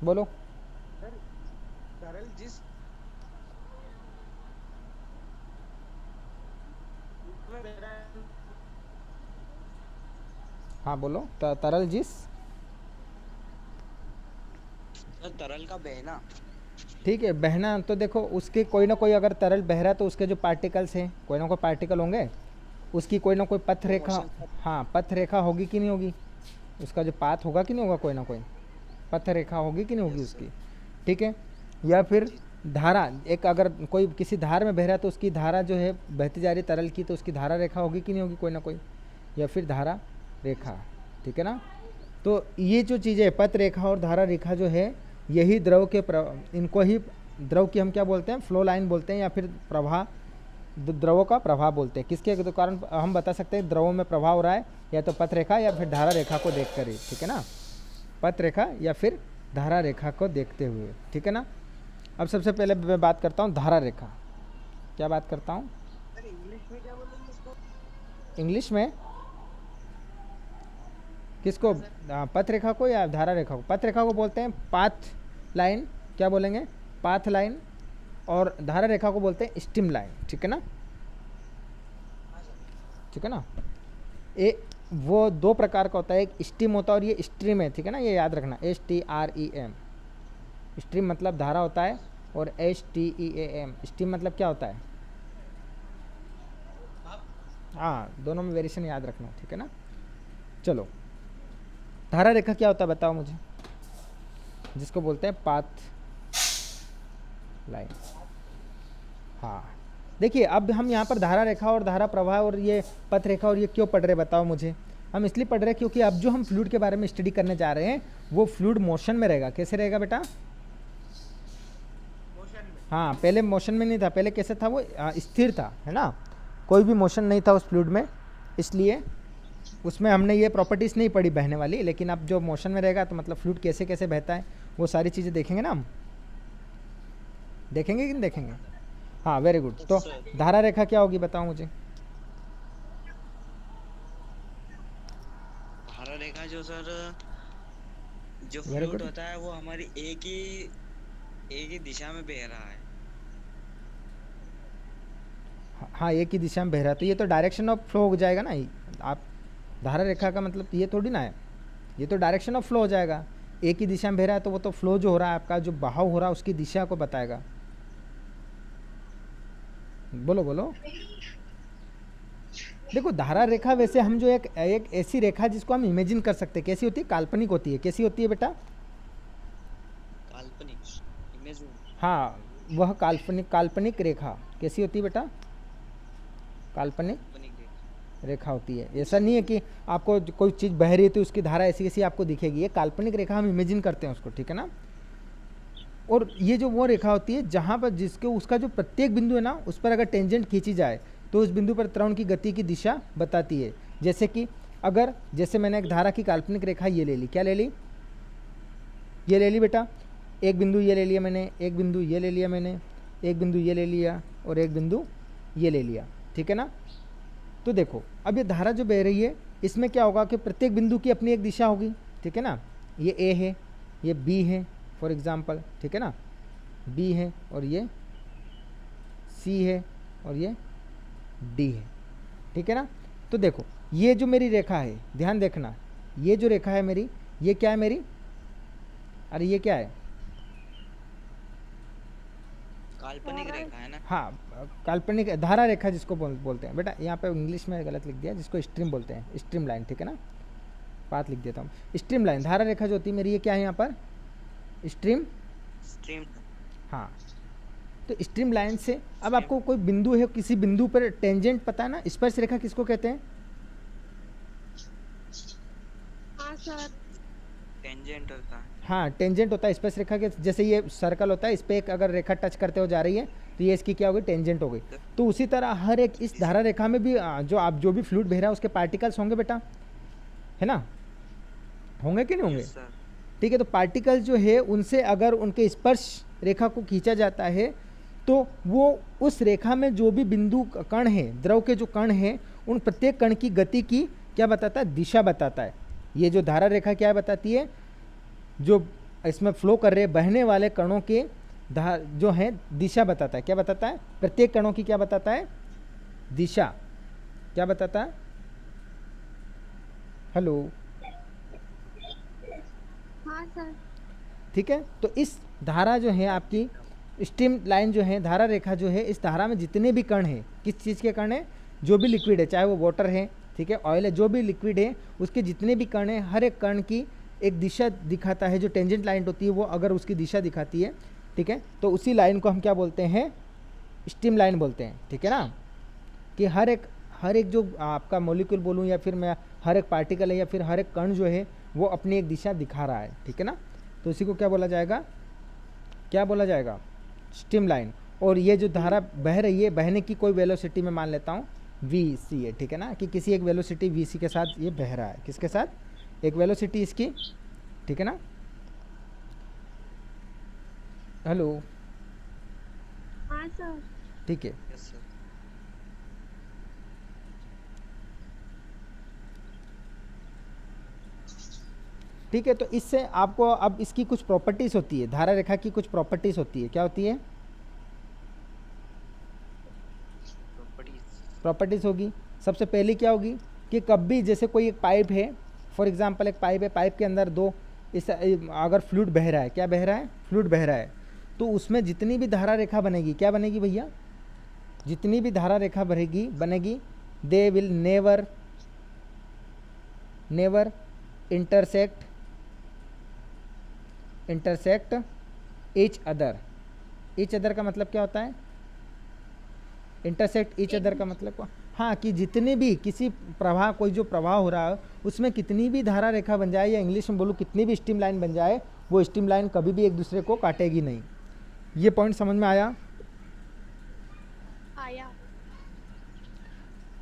बोलो। सर तरल जिस में बह रहा है, हाँ बोलो, तरल जिस, सर तरल का बहना। ठीक है, बहना, तो देखो उसके कोई ना कोई अगर तरल बह रहा है तो उसके जो पार्टिकल्स हैं, कोई ना कोई पार्टिकल होंगे, उसकी कोई ना कोई पथ वो रेखा, मोशन कर। हाँ पथ रेखा होगी कि नहीं होगी, उसका जो पाथ होगा कि नहीं होगा, कोई ना कोई पथ रेखा होगी कि नहीं होगी यस सर। उसकी, ठीक है। या फिर जी। धारा, एक अगर कोई किसी धार में बह रहा है तो उसकी धारा जो है बहती जा रही तरल की, तो उसकी धारा रेखा होगी कि नहीं होगी, कोई ना कोई, या फिर धारा रेखा, ठीक है ना। तो ये जो चीज़ें पथ रेखा और धारा रेखा जो है, यही द्रव के इनको ही द्रव की हम क्या बोलते हैं, फ्लो लाइन बोलते हैं, या फिर प्रवाह, द्रवों का प्रवाह बोलते हैं। किसके कारण हम बता सकते हैं द्रवों में प्रवाह हो रहा है, या तो पथ रेखा या फिर धारा रेखा को देख कर ही, ठीक है ना, पथ रेखा या फिर धारा रेखा को देखते हुए, ठीक है ना। अब सबसे पहले मैं बात करता हूँ धारा रेखा। क्या बात करता हूँ? सर इंग्लिश में क्या बोलेंगे इसको? इंग्लिश में किसको? हाँ सर। पथ रेखा को या धारा रेखा को? पथ रेखा को बोलते हैं पाथ लाइन, क्या बोलेंगे, पाथ लाइन, और धारा रेखा को बोलते हैं स्टीम लाइन, ठीक है ना, हाँ सर। ठीक है ना। वो दो प्रकार का होता है, एक स्टीम होता है और ये स्ट्रीम है, ठीक है ना, ये याद रखना, STREM, स्ट्रीम मतलब धारा होता है, और STEAM स्टीम मतलब क्या होता है? आप हाँ, दोनों में वेरिएशन याद रखना, ठीक है ना। चलो, धारा रेखा क्या होता है बताओ मुझे, जिसको बोलते हैं पाथ लाइन। हाँ, देखिए अब हम यहाँ पर धारा रेखा और धारा प्रवाह और ये पथ रेखा और ये क्यों पढ़ रहे बताओ मुझे। हम इसलिए पढ़ रहे हैं क्योंकि अब जो हम फ्लूइड के बारे में स्टडी करने जा रहे हैं वो फ्लूइड मोशन में रहेगा। कैसे रहेगा बेटा? मोशन में। हाँ, पहले मोशन में नहीं था, पहले कैसे था वो? स्थिर था, है ना, कोई भी मोशन नहीं था उस फ्लूइड में, इसलिए उसमें हमने ये प्रॉपर्टीज़ नहीं पढ़ी बहने वाली। लेकिन अब जो मोशन में रहेगा तो मतलब फ्लूइड कैसे कैसे बहता है वो सारी चीज़ें देखेंगे ना हम, देखेंगे कि नहीं देखेंगे? हाँ, वेरी गुड। तो धारा रेखा क्या होगी बताओ मुझे। धारा रेखा जो सर, जो वेरी फ्लूइड गुड। होता है वो हमारी एक ही दिशा में बह रहा है। हाँ, एक ही दिशा में बह रहा है तो ये तो डायरेक्शन ऑफ फ्लो हो जाएगा ना। आप धारा रेखा का मतलब ये थोड़ी ना है, ये तो डायरेक्शन ऑफ फ्लो हो जाएगा। एक ही दिशा में बह रहा है तो वो तो फ्लो जो हो रहा है आपका, जो बहाव हो रहा है उसकी दिशा को बताएगा। बोलो बोलो। देखो धारा रेखा वैसे हम जो एक एक ऐसी रेखा जिसको हम इमेजिन कर सकते हैं, कैसी होती है, काल्पनिक होती है। कैसी होती है बेटा? काल्पनिक, इमेजिन। हाँ, वह काल्पनिक काल्पनिक रेखा कैसी होती है बेटा? काल्पनिक काल्पनिक रेखा। रेखा होती है। ऐसा नहीं है कि आपको कोई चीज़ बह रही है तो उसकी धारा ऐसी ऐसी आपको दिखेगी, ये काल्पनिक रेखा हम इमेजिन करते हैं उसको, ठीक है ना। और ये जो वो रेखा होती है जहाँ पर जिसके उसका जो प्रत्येक बिंदु है ना, उस पर अगर टेंजेंट खींची जाए तो उस बिंदु पर त्वरण की गति की दिशा बताती है। जैसे कि अगर जैसे मैंने एक धारा की काल्पनिक रेखा ये ले ली, क्या ले ली, ये ले ली बेटा, एक बिंदु ये ले लिया मैंने, एक बिंदु ये ले लिया मैंने, एक बिंदु ये ले लिया और एक बिंदु ये ले लिया, ठीक है ना। तो देखो अब ये धारा जो बह रही है इसमें क्या होगा कि प्रत्येक बिंदु की अपनी एक दिशा होगी, ठीक है ना। ये ए है, ये बी है फॉर एग्जांपल, ठीक है ना, बी है और ये सी है और ये डी है, ठीक है ना। तो देखो ये जो मेरी रेखा है, ध्यान देखना, ये जो रेखा है मेरी, ये क्या है मेरी, अरे ये क्या है, काल्पनिक रेखा है ना। हाँ काल्पनिक धारा रेखा जिसको बोलते हैं बेटा। यहाँ पे इंग्लिश में गलत लिख दिया, जिसको स्ट्रीम बोलते हैं, स्ट्रीम लाइन, ठीक है ना, पाथ लिख देता हूँ। स्ट्रीम लाइन धारा रेखा जो होती है मेरी, ये क्या है यहाँ पर, स्ट्रीम, स्ट्रीम। हाँ। तो स्ट्रीम लाइन से अब आपको कोई बिंदु है, किसी बिंदु पर टेंजेंट पता है ना, स्पर्श रेखा किसको कहते हैं? हाँ सर। टेंजेंट होता है। हाँ टेंजेंट होता है स्पर्श रेखा के। जैसे ये सर्कल होता है, इस पर एक अगर रेखा टच करते हो जा रही है तो ये इसकी क्या हो गई, टेंजेंट हो गई। तो उसी तरह हर एक इस धारा रेखा में भी जो भी फ्लूइड बह रहा है उसके पार्टिकल्स होंगे बेटा, है ना, होंगे कि नहीं होंगे? Yes, sir। ठीक है, तो पार्टिकल जो है उनसे अगर उनके स्पर्श रेखा को खींचा जाता है तो वो उस रेखा में जो भी बिंदु कण है, द्रव के जो कण हैं, उन प्रत्येक कण की गति की क्या बताता है, दिशा बताता है। ये जो धारा रेखा क्या बताती है, जो इसमें फ्लो कर रहे बहने वाले कणों के जो है दिशा बताता है। क्या बताता है, प्रत्येक कणों की क्या बताता है, दिशा। क्या बताता है, हेलो, हाँ सर। ठीक है। तो इस धारा जो है आपकी स्ट्रीम लाइन जो है, धारा रेखा जो है, इस धारा में जितने भी कण हैं, किस चीज़ के कण हैं, जो भी लिक्विड है, चाहे वो वाटर है, ठीक है, ऑयल है, जो भी लिक्विड है उसके जितने भी कण हैं, हर एक कण की एक दिशा दिखाता है। जो टेंजेंट लाइन होती है वो अगर उसकी दिशा दिखाती है, ठीक है, तो उसी लाइन को हम क्या बोलते हैं, स्ट्रीम लाइन बोलते हैं, ठीक है ना। कि हर एक जो आपका मॉलिक्यूल बोलूँ या फिर मैं हर एक पार्टिकल है या फिर हर एक कण जो है वो अपनी एक दिशा दिखा रहा है, ठीक है ना। तो इसी को क्या बोला जाएगा, क्या बोला जाएगा, स्ट्रीम लाइन। और ये जो धारा बह रही है, बहने की कोई वेलोसिटी में मान लेता हूँ वी.सी. है, ठीक है ना, कि किसी एक वेलोसिटी वी.सी. के साथ ये बह रहा है, किसके साथ, एक वेलोसिटी इसकी, ठीक है ना। हेलो, हाँ सर। ठीक है। Yes, sir। ठीक है, तो इससे आपको अब इसकी कुछ प्रॉपर्टीज़ होती है, धारा रेखा की कुछ प्रॉपर्टीज़ होती है। क्या होती है, प्रॉपर्टीज़ होगी। सबसे पहली क्या होगी कि कभी जैसे कोई एक पाइप है, फॉर एग्जांपल एक पाइप है, पाइप के अंदर दो इस अगर फ्लूइड बह रहा है, क्या बह रहा है, फ्लूइड बह रहा है, तो उसमें जितनी भी धारा रेखा बनेगी, क्या बनेगी भैया, जितनी भी धारा रेखा बनेगी they will never intersect each other का मतलब क्या होता है, इंटरसेक्ट ईच अदर का मतलब, हाँ, कि जितने भी किसी प्रवाह, कोई जो प्रवाह हो रहा है उसमें कितनी भी धारा रेखा बन जाए, या इंग्लिश में बोलूँ कितनी भी स्ट्रीम लाइन बन जाए, वो स्ट्रीम लाइन कभी भी एक दूसरे को काटेगी नहीं। ये पॉइंट समझ में आया, आया।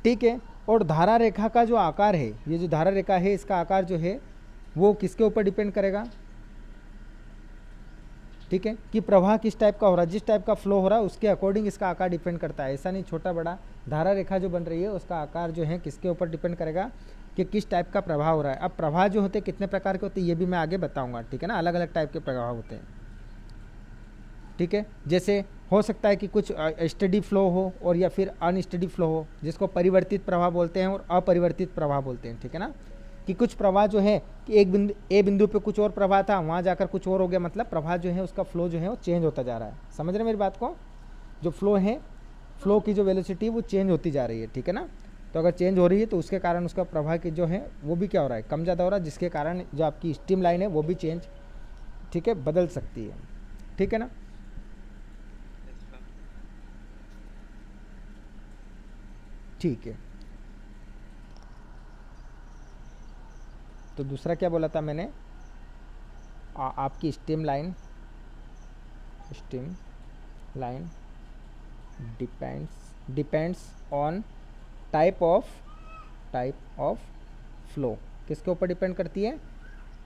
ठीक है। और धारा रेखा का जो आकार है, ये जो धारा रेखा है इसका आकार जो है वो किसके ऊपर डिपेंड करेगा, ठीक है, कि प्रवाह किस टाइप का हो रहा है, जिस टाइप का फ्लो हो रहा है उसके अकॉर्डिंग इसका आकार डिपेंड करता है। ऐसा नहीं छोटा बड़ा, धारा रेखा जो बन रही है उसका आकार जो है किसके ऊपर डिपेंड करेगा, कि किस टाइप का प्रवाह हो रहा है। अब प्रवाह जो होते हैं कितने प्रकार के होते हैं ये भी मैं आगे बताऊंगा, ठीक है ना, अलग अलग टाइप के प्रवाह होते हैं, ठीक है। जैसे हो सकता है कि कुछ स्टडी फ्लो हो और या फिर अनस्टडी फ्लो हो, जिसको परिवर्तित प्रवाह बोलते हैं और अपरिवर्तित प्रवाह बोलते हैं, ठीक है ना। कि कुछ प्रवाह जो है कि एक बिंदु ए बिंदु पे कुछ और प्रवाह था, वहाँ जाकर कुछ और हो गया, मतलब प्रवाह जो है उसका फ्लो जो है वो चेंज होता जा रहा है। समझ रहे मेरी बात को, जो फ्लो है फ्लो की जो वेलोसिटी है वो चेंज होती जा रही है, ठीक है ना। तो अगर चेंज हो रही है तो उसके कारण उसका प्रवाह की जो है वो भी क्या हो रहा है, कम ज़्यादा हो रहा है, जिसके कारण जो आपकी स्टीम लाइन है वो भी चेंज, ठीक है, बदल सकती है, ठीक है ना। Yes sir. ठीक है, तो दूसरा क्या बोला था मैंने, आपकी steam line depends on type of flow. किसके ऊपर डिपेंड करती है,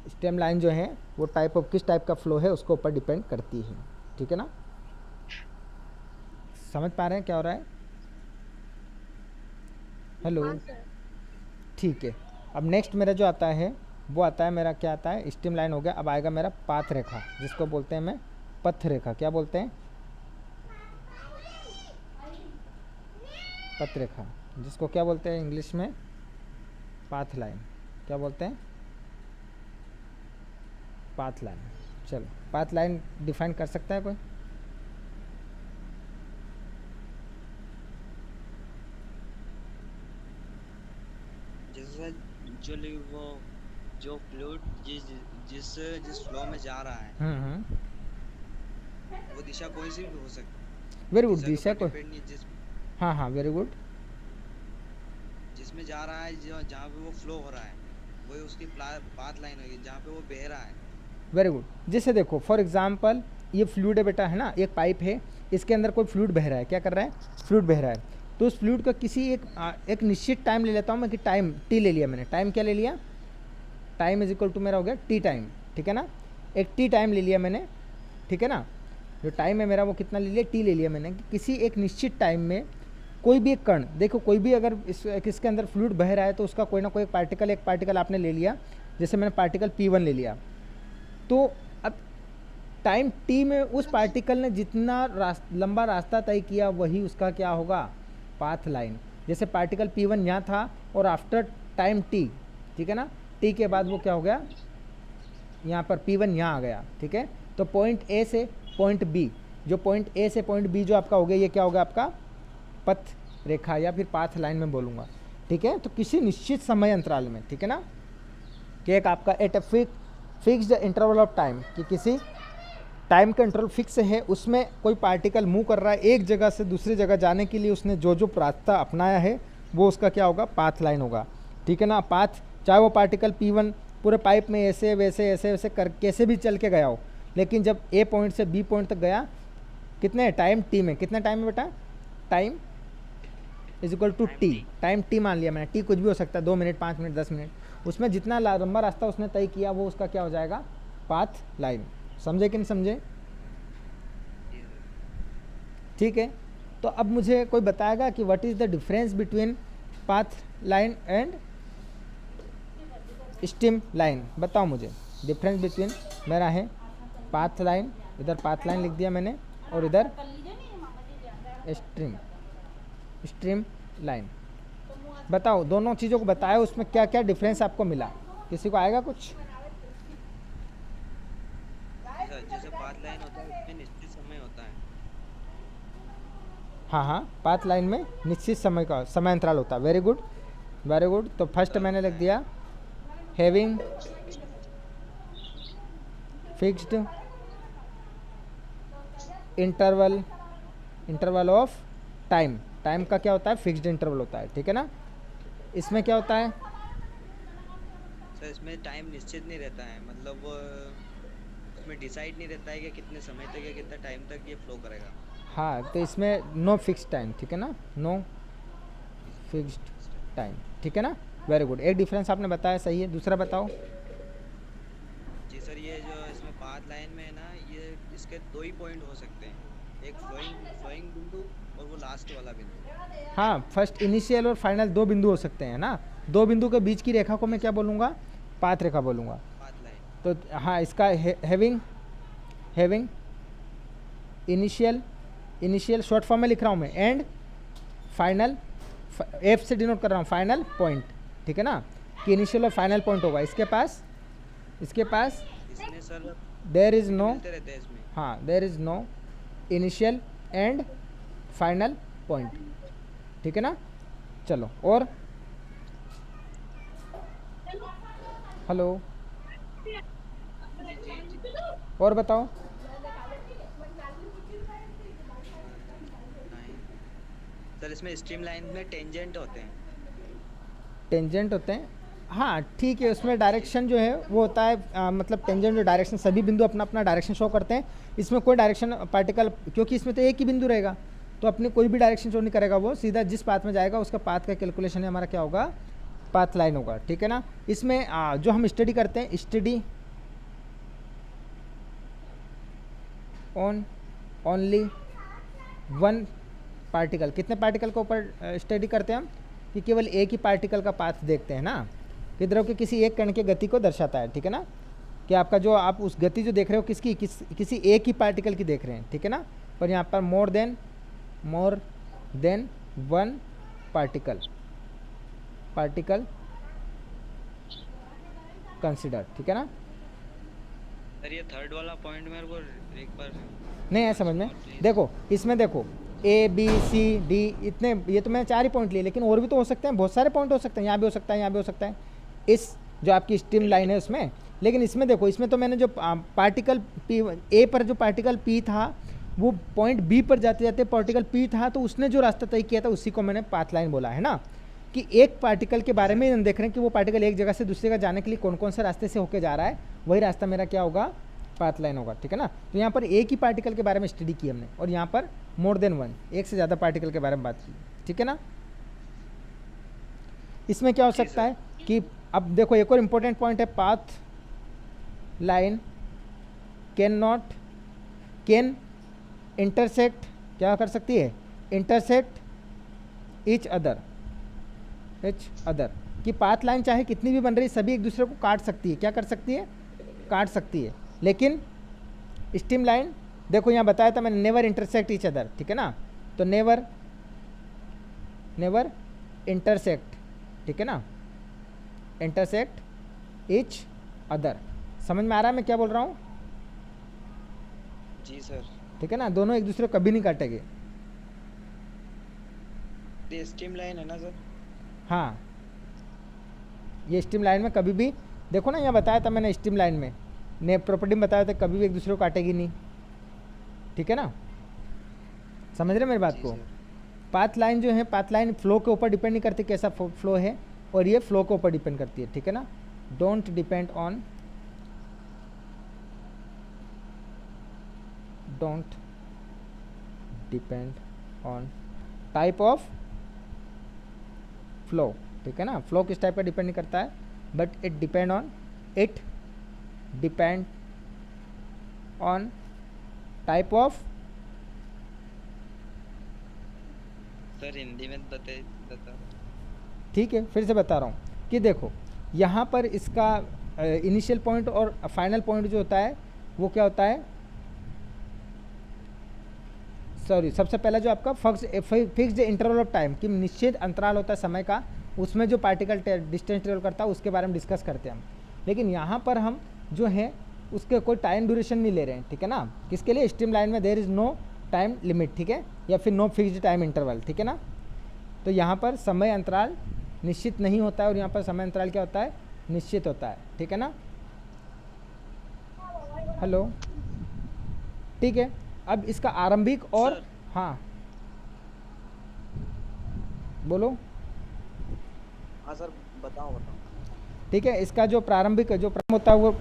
स्टेम लाइन जो है वो किस टाइप का फ्लो है उसके ऊपर डिपेंड करती है, ठीक है ना। समझ पा रहे हैं क्या हो रहा है, हेलो। हाँ सर। ठीक है, अब नेक्स्ट मेरा जो आता है वो आता है मेरा, क्या आता है, स्टीम लाइन हो गया। अब आएगा मेरा पाथ रेखा, जिसको बोलते हैं मैं पथ रेखा। क्या बोलते हैं, पथ रेखा, जिसको क्या बोलते हैं इंग्लिश में, पाथ लाइन। क्या बोलते हैं, पाथ लाइन। चलो, पाथ लाइन डिफाइन कर सकता है कोई, जैसे वो जो फ्लूइड जिस जिस जिस फ्लो में जा रहा है वो दिशा कोई सी भी हो सकती है। वेरी गुड, दिशा के दिशा ऊपर को, डिपेंड नहीं, हाँ हाँ, वेरी गुड, जिसमें जा रहा है, जो जहाँ पे वो फ्लो हो रहा है वही उसकी पाथ लाइन होगी, जहाँ पे वो बह रहा है। Very good. जैसे देखो फॉर एग्जांपल ये फ्लूइड है बेटा, है ना, एक पाइप है, इसके अंदर कोई फ्लूइड बह रहा है, क्या कर रहा है, फ्लूइड बह रहा है। तो उस फ्लूइड का किसी एक निश्चित टाइम ले लेता हूँ मैं, कि टाइम टी ले लिया मैंने। टाइम क्या ले लिया, टाइम इज इक्वल टू मेरा हो गया टी टाइम, ठीक है ना। एक टी टाइम ले लिया मैंने, ठीक है ना। जो टाइम है मेरा वो कितना ले लिया, टी ले लिया मैंने, कि किसी एक निश्चित टाइम में कोई भी एक कण, देखो कोई भी अगर इसके अंदर फ्लूइड बह रहा है तो उसका कोई ना कोई एक पार्टिकल आपने ले लिया। जैसे मैंने पार्टिकल P1 ले लिया, तो अब टाइम टी में उस पार्टिकल ने जितना लंबा रास्ता तय किया वही उसका क्या होगा, पाथ लाइन। जैसे पार्टिकल P1 यहाँ था और आफ्टर टाइम टी, ठीक है ना, टी के बाद वो क्या हो गया, यहाँ पर P1 यहाँ आ गया, ठीक है। तो पॉइंट ए से पॉइंट बी, जो पॉइंट ए से पॉइंट बी जो आपका हो गया, ये क्या होगा आपका पथ रेखा या फिर पाथ लाइन में बोलूँगा, ठीक है। तो किसी निश्चित समय अंतराल में, ठीक है ना, कि एक आपका at a fixed interval of time, कि किसी टाइम का इंटरवल फिक्स है, उसमें कोई पार्टिकल मूव कर रहा है एक जगह से दूसरी जगह जाने के लिए, उसने जो जो रास्ता अपनाया है वो उसका क्या होगा, पाथ लाइन होगा, ठीक है ना। पाथ, चाहे वो पार्टिकल P1 पूरे पाइप में ऐसे वैसे ऐसे वैसे कर कैसे भी चल के गया हो, लेकिन जब ए पॉइंट से बी पॉइंट तक गया, कितने टाइम टी में, कितना टाइम है बेटा, time is equal to T. Time T मान लिया मैंने, टी कुछ भी हो सकता है, 2 मिनट 5 मिनट 10 मिनट, उसमें जितना लंबा रास्ता उसने तय किया वो उसका क्या हो जाएगा, पाथ लाइन। समझे कि नहीं समझे, ठीक है। तो अब मुझे कोई बताएगा कि what is the difference between path line and steam line, बताओ मुझे डिफरेंस बिटवीन। मेरा है पाथ लाइन, इधर पाथ लाइन लिख दिया मैंने, और इधर स्ट्रीम लाइन। बताओ दोनों चीज़ों को बताया, उसमें क्या क्या डिफरेंस आपको मिला, किसी को आएगा कुछ। जैसे पाथ लाइन होता है उसमें निश्चित समय होता है। हाँ हाँ, पाथ लाइन में निश्चित समय का समय अंतराल होता है। Very good, very good. तो फर्स्ट मैंने लिख दिया having fixed interval of time. Time का क्या होता है, फिक्स्ड इंटरवल होता है, ठीक है ना। इसमें क्या होता है, सर इसमें टाइम निश्चित नहीं रहता है, मतलब उसमें डिसाइड नहीं रहता है कि कितने समय तक या कितना टाइम तक ये फ्लो करेगा। हाँ, तो इसमें नो फिक्स्ड टाइम, ठीक है ना, नो फिक्स्ड टाइम, ठीक है ना। वेरी गुड, एक डिफरेंस आपने बताया, सही है। दूसरा बताओ। जी सर, ये जो इसमें पाथ लाइन में है ना, ये इसके 2 ही पॉइंट हो सकते हैं, एक फ्लोइंग बिंदु और वो लास्ट वाला बिंदु। हाँ, फर्स्ट इनिशियल और फाइनल 2 बिंदु हो सकते हैं ना। 2 बिंदु के बीच की रेखा को मैं क्या बोलूँगा, पाथ रेखा बोलूँगा। Path line. तो हाँ, इसका हैविंग इनिशियल शॉर्ट फॉर्म में लिख रहा हूँ मैं, एंड फाइनल, एफ से डिनोट कर रहा हूँ, फाइनल पॉइंट, ठीक है ना, कि इनिशियल और फाइनल पॉइंट होगा इसके पास इसमें सर देयर इज़ नो, मिलते रहते हैं इसमें। हाँ, there is no initial and final point, ठीक है ना। चलो और हेलो और बताओ। नहीं सर, इसमें स्ट्रीम लाइन में टेंजेंट होते हैं। टेंजेंट होते हैं, हाँ ठीक है, उसमें डायरेक्शन जो है वो होता है मतलब टेंजेंट जो डायरेक्शन, सभी बिंदु अपना अपना डायरेक्शन शो करते हैं। इसमें कोई डायरेक्शन पार्टिकल, क्योंकि इसमें तो एक ही बिंदु रहेगा तो अपने कोई भी डायरेक्शन शो नहीं करेगा, वो सीधा जिस पाथ में जाएगा उसका पाथ का कैलकुलेशन है हमारा क्या होगा, पाथ लाइन होगा, ठीक है ना। इसमें जो हम स्टडी करते हैं, study on only one particle, कितने पार्टिकल के ऊपर स्टडी करते हैं हम, कि केवल एक ही पार्टिकल का पाथ देखते हैं ना, कि द्रव के किसी एक कण की गति को दर्शाता है, ठीक है ना। कि आपका जो आप उस गति जो देख रहे हो किसकी, किसी एक ही पार्टिकल की देख रहे हैं, ठीक है ना। पर यहाँ पर more than one particle consider, ठीक है ना। सर ये थर्ड वाला पॉइंट मेरे को एक बार नहीं है समझ में, देखो इसमें देखो ए बी सी डी इतने, ये तो मैंने 4 ही पॉइंट लिए, लेकिन और भी तो हो सकते हैं, बहुत सारे पॉइंट हो सकते हैं, यहाँ भी हो सकता है, यहाँ भी हो सकता है, इस जो आपकी स्ट्रीम लाइन है उसमें। लेकिन इसमें देखो, इसमें तो मैंने जो पार्टिकल पी ए पर जो पार्टिकल पी था वो पॉइंट बी पर जाते जाते पार्टिकल पी था, तो उसने जो रास्ता तय किया था उसी को मैंने पाथ लाइन बोला है ना। कि एक पार्टिकल के बारे में हम देख रहे हैं कि वो पार्टिकल एक जगह से दूसरी जगह जाने के लिए कौन कौन से रास्ते से होकर जा रहा है, वही रास्ता मेरा क्या होगा, पाथ लाइन होगा, ठीक है ना। तो यहाँ पर एक ही पार्टिकल के बारे में स्टडी की हमने, और यहाँ पर मोर देन वन, एक से ज़्यादा पार्टिकल के बारे में बात की, ठीक है ना। इसमें क्या हो सकता है कि अब देखो एक और इम्पोर्टेंट पॉइंट है, पाथ लाइन कैन इंटरसेक्ट, क्या कर सकती है, इंटरसेक्ट each other, कि पाथ लाइन चाहे कितनी भी बन रही, सभी एक दूसरे को काट सकती है, क्या कर सकती है, काट सकती है। लेकिन स्ट्रीम लाइन देखो यहाँ बताया था मैंने, नेवर इंटरसेक्ट ईच अदर, ठीक है ना। तो नेवर इंटरसेक्ट, ठीक है ना, इंटरसेक्ट ईच अदर। समझ में आ रहा है मैं क्या बोल रहा हूँ, जी सर। ठीक है ना, दोनों एक दूसरे को कभी नहीं काटेंगे। ये स्ट्रीम लाइन है ना सर। हाँ ये स्ट्रीम लाइन में कभी भी देखो ना, यहाँ बताया था मैंने, स्ट्रीम लाइन में ने प्रॉपर्टी में बताया था कभी भी एक दूसरे को काटेगी नहीं, ठीक है ना। समझ रहे मेरी बात को। पाथ लाइन जो है, पाथ लाइन फ्लो के ऊपर डिपेंड नहीं करती कैसा फ्लो है, और ये फ्लो के ऊपर डिपेंड करती है, ठीक है ना। Don't depend on type of flow, ठीक है ना। फ्लो किस टाइप का डिपेंड नहीं करता है, but it depend on type of, sir Hindi में बता। ठीक है फिर से बता रहा हूँ कि देखो यहाँ पर इसका इनिशियल पॉइंट और फाइनल पॉइंट जो होता है वो क्या होता है, सॉरी सबसे पहला जो आपका फिक्स्ड इंटरवल ऑफ टाइम, कि निश्चित अंतराल होता है समय का, उसमें जो पार्टिकल डिस्टेंस ट्रेवल करता है उसके बारे में डिस्कस करते हैं हम। लेकिन यहाँ पर हम जो है उसके कोई टाइम ड्यूरेशन नहीं ले रहे हैं, ठीक है ना। किसके लिए, स्ट्रीम लाइन में there is no time limit, ठीक है, या फिर नो फिक्स्ड टाइम इंटरवल, ठीक है ना। तो यहाँ पर समय अंतराल निश्चित नहीं होता है, और यहाँ पर समय अंतराल क्या होता है, निश्चित होता है, ठीक है ना। हेलो, ठीक है। अब इसका आरंभिक और सर। हाँ बोलो। हाँ सर बताओ। ठीक है, इसका जो प्रारंभिक जो प्रारंभ होता है वो